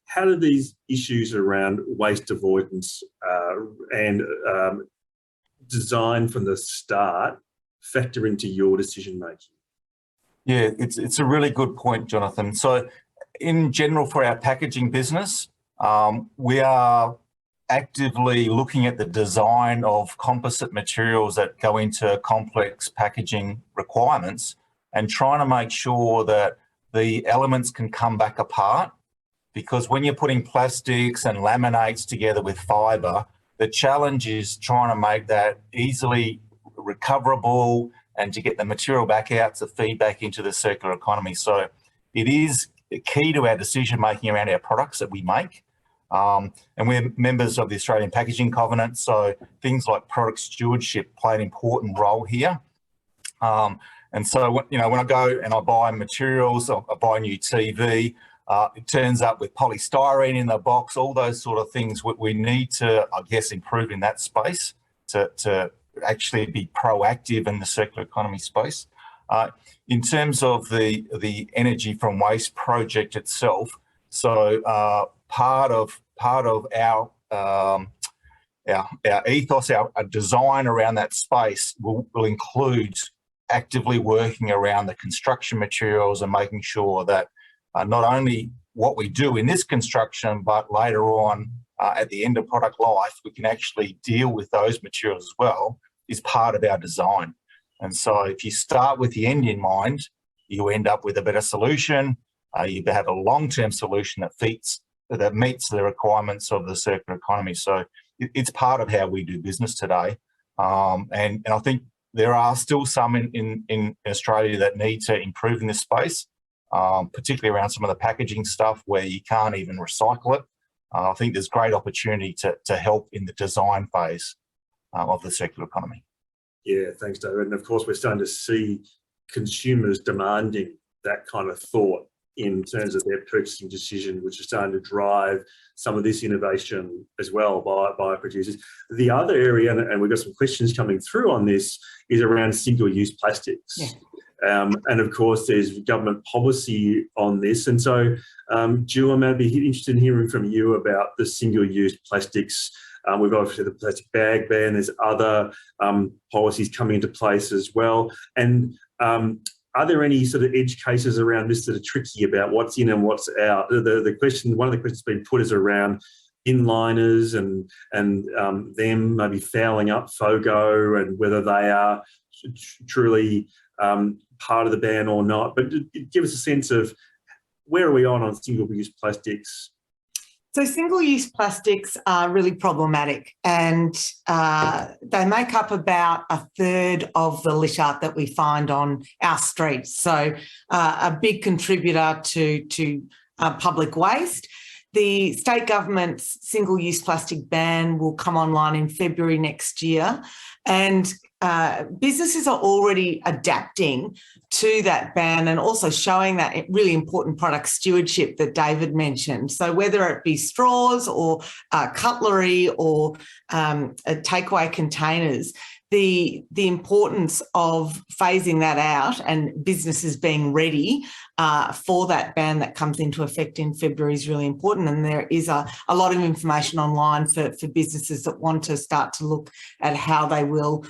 how do these issues around waste avoidance and design from the start factor into your decision making? Yeah, it's a really good point, Jonathan. So in general, for our packaging business, we are actively looking at the design of composite materials that go into complex packaging requirements and trying to make sure that the elements can come back apart. Because when you're putting plastics and laminates together with fibre, the challenge is trying to make that easily recoverable and to get the material back out to feed back into the circular economy. So it is key to our decision making around our products that we make. And we're members of the Australian Packaging Covenant, so things like product stewardship play an important role here. And so, when I go and I buy materials, I buy a new TV, it turns up with polystyrene in the box, all those sort of things. We need to, I guess, improve in that space to actually be proactive in the circular economy space. In terms of the energy from waste project itself, so part of our ethos, our design around that space will include actively working around the construction materials and making sure that not only what we do in this construction, but later on at the end of product life, we can actually deal with those materials as well, is part of our design. And so if you start with the end in mind, you end up with a better solution. You have a long-term solution that meets the requirements of the circular economy. So it's part of how we do business today. And I think there are still some in Australia that need to improve in this space, particularly around some of the packaging stuff where you can't even recycle it. I think there's great opportunity to help in the design phase of the circular economy. Yeah, thanks, David. And of course, we're starting to see consumers demanding that kind of thought in terms of their purchasing decision, which is starting to drive some of this innovation as well by producers. The other area, and we've got some questions coming through on this, is around single-use plastics. Yeah. And of course, there's government policy on this. And so, Jill, I might be interested in hearing from you about the single-use plastics. We've obviously the plastic bag ban. There's other policies coming into place as well. And are there any sort of edge cases around this that are tricky about what's in and what's out? The question, one of the questions being put is around inliners and them maybe fouling up FOGO and whether they are truly part of the ban or not. But give us a sense of where are we on single-use plastics? So single-use plastics are really problematic, and they make up about a third of the litter that we find on our streets. So a big contributor to public waste. the state government's single-use plastic ban will come online in February next year, and businesses are already adapting to that ban and also showing that really important product stewardship that David mentioned. So whether it be straws or cutlery or takeaway containers, the importance of phasing that out and businesses being ready for that ban that comes into effect in February is really important. And there is a lot of information online for businesses that want to start to look at how they will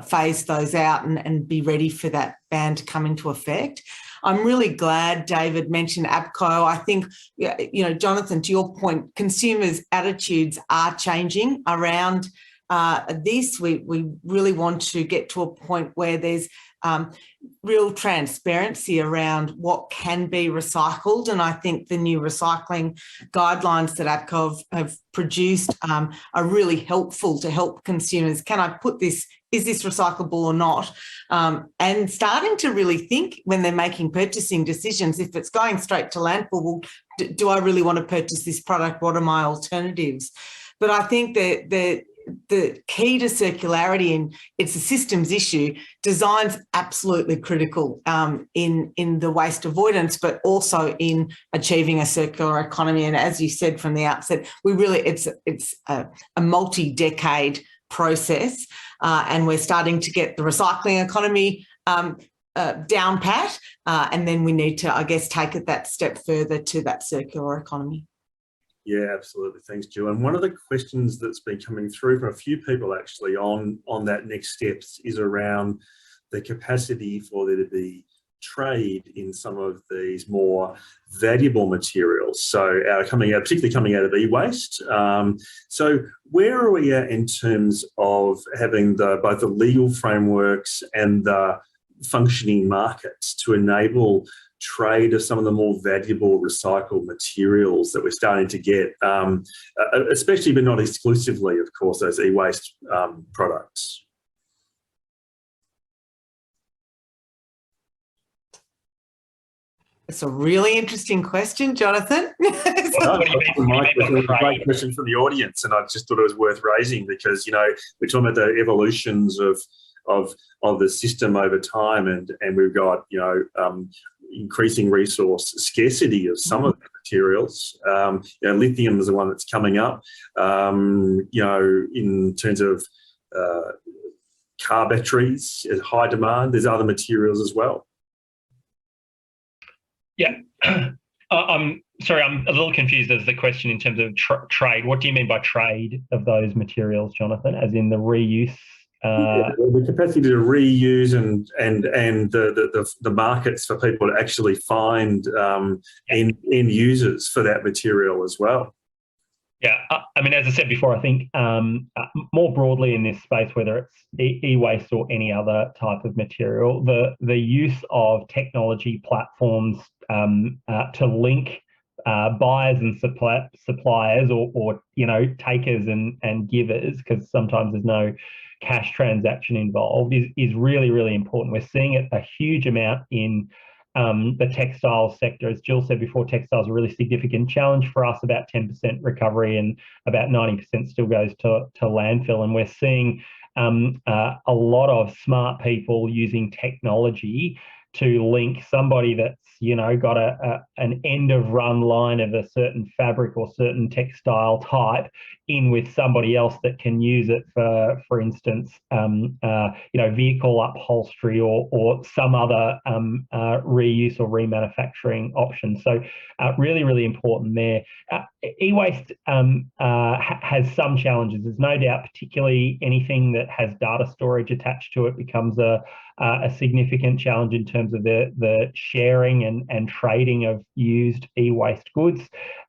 phase those out and be ready for that ban to come into effect. I'm really glad David mentioned APCO. I think, you know, Jonathan, to your point, consumers' attitudes are changing around this. We really want to get to a point where there's real transparency around what can be recycled. And I think the new recycling guidelines that APCO have produced are really helpful to help consumers. Can I put this, is this recyclable or not? And starting to really think when they're making purchasing decisions, if it's going straight to landfill, well, do I really want to purchase this product? What are my alternatives? But I think that the key to circularity, and it's a systems issue, design's absolutely critical in the waste avoidance, but also in achieving a circular economy. And as you said from the outset, it's a multi-decade process, and we're starting to get the recycling economy down pat, and then we need to, I guess, take it that step further to that circular economy. Yeah, absolutely. Thanks, Jill. And one of the questions that's been coming through from a few people actually on that next steps is around the capacity for there to be trade in some of these more valuable materials. So particularly coming out of e-waste. So where are we at in terms of having both the legal frameworks and the functioning markets to enable trade of some of the more valuable recycled materials that we're starting to get, especially but not exclusively, of course, those e-waste products? It's a really interesting question, Jonathan. A great question from the audience, and I just thought it was worth raising because, you know, we're talking about the evolutions of the system over time, and we've got, you know, increasing resource scarcity of some of the materials. You know, lithium is the one that's coming up. You know, in terms of car batteries at high demand, there's other materials as well. Yeah. I'm sorry, I'm a little confused as the question in terms of trade. What do you mean by trade of those materials, Jonathan, as in the reuse? The capacity to reuse and the markets for people to actually find end users for that material as well. Yeah, I mean, as I said before, I think more broadly in this space, whether it's e-waste or any other type of material, the use of technology platforms to link buyers and suppliers or you know, takers and givers, because sometimes there's no cash transaction involved, is really, really important. We're seeing it a huge amount in the textile sector. As Jill said before, textiles are a really significant challenge for us, about 10% recovery and about 90% still goes to landfill. And we're seeing a lot of smart people using technology to link somebody that's, you know, got an end of run line of a certain fabric or certain textile type in with somebody else that can use it for instance, you know, vehicle upholstery or some other reuse or remanufacturing option. So really, really important there. E-waste has some challenges. There's no doubt, particularly anything that has data storage attached to it becomes a significant challenge in terms of the sharing and trading of used e-waste goods.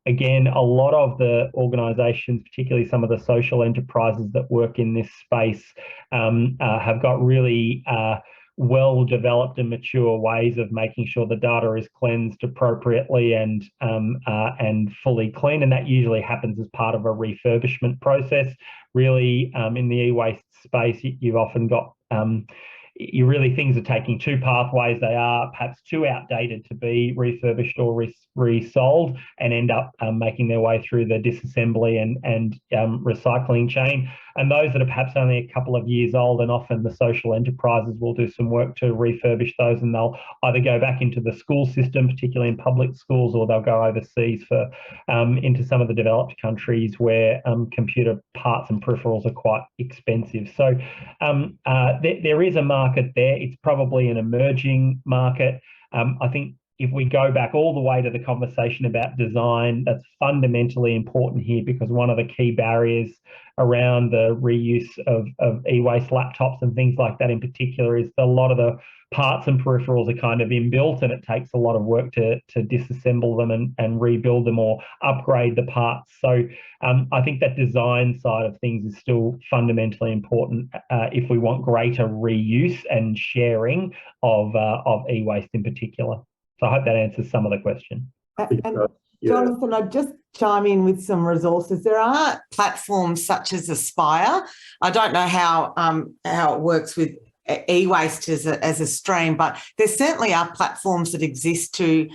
Again, a lot of the organisations, particularly some of the social enterprises that work in this space, have got really well-developed and mature ways of making sure the data is cleansed appropriately and fully clean, and that usually happens as part of a refurbishment process. Really, in the e-waste space, you've often got things are taking two pathways. They are perhaps too outdated to be refurbished or resold and end up making their way through the disassembly and recycling chain. And those that are perhaps only a couple of years old, and often the social enterprises will do some work to refurbish those, and they'll either go back into the school system, particularly in public schools, or they'll go overseas for into some of the developed countries where computer parts and peripherals are quite expensive. So there is a market there. It's probably an emerging market. I think if we go back all the way to the conversation about design, that's fundamentally important here, because one of the key barriers around the reuse of e-waste laptops and things like that in particular is that a lot of the parts and peripherals are kind of inbuilt, and it takes a lot of work to disassemble them and rebuild them or upgrade the parts. So I think that design side of things is still fundamentally important if we want greater reuse and sharing of e-waste in particular. So I hope that answers some of the question. And Jonathan, I'd just chime in with some resources. There are platforms such as Aspire. I don't know how it works with e-waste as a stream, but there certainly are platforms that exist to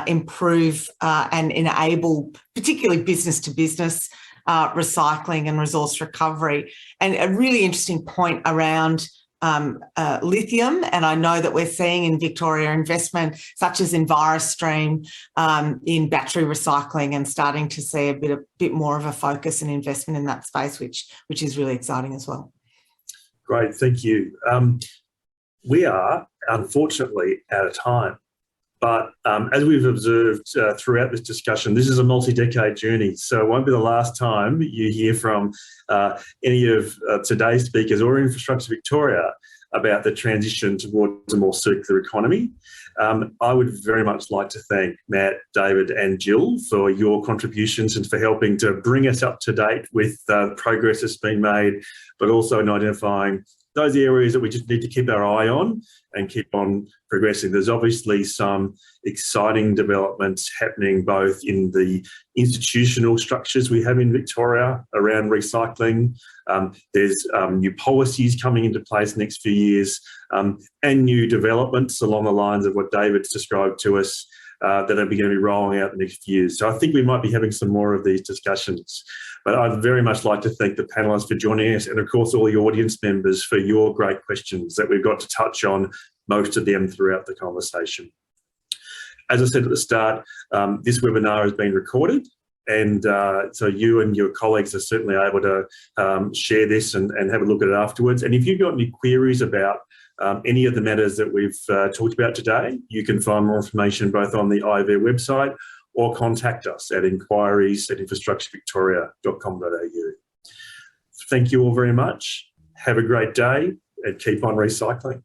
improve and enable, particularly business-to-business recycling and resource recovery. And a really interesting point around lithium, and I know that we're seeing in Victoria investment such as EnviroStream in battery recycling, and starting to see a bit more of a focus and investment in that space, which is really exciting as well. Great, thank you. We are unfortunately out of time, but as we've observed throughout this discussion, this is a multi-decade journey, so it won't be the last time you hear from any of today's speakers or Infrastructure Victoria about the transition towards a more circular economy. I would very much like to thank Matt, David and Jill for your contributions and for helping to bring us up to date with progress that's been made, but also in identifying those areas that we just need to keep our eye on and keep on progressing. There's obviously some exciting developments happening both in the institutional structures we have in Victoria around recycling. There's new policies coming into place next few years, and new developments along the lines of what David's described to us that are going to be rolling out in the next few years. So I think we might be having some more of these discussions. But I'd very much like to thank the panellists for joining us, and of course all the audience members for your great questions that we've got to touch on, most of them throughout the conversation. As I said at the start, this webinar has been recorded, and so you and your colleagues are certainly able to share this and have a look at it afterwards. And if you've got any queries about any of the matters that we've talked about today, you can find more information both on the IVER website or contact us at inquiries@infrastructurevictoria.com.au. Thank you all very much. Have a great day and keep on recycling.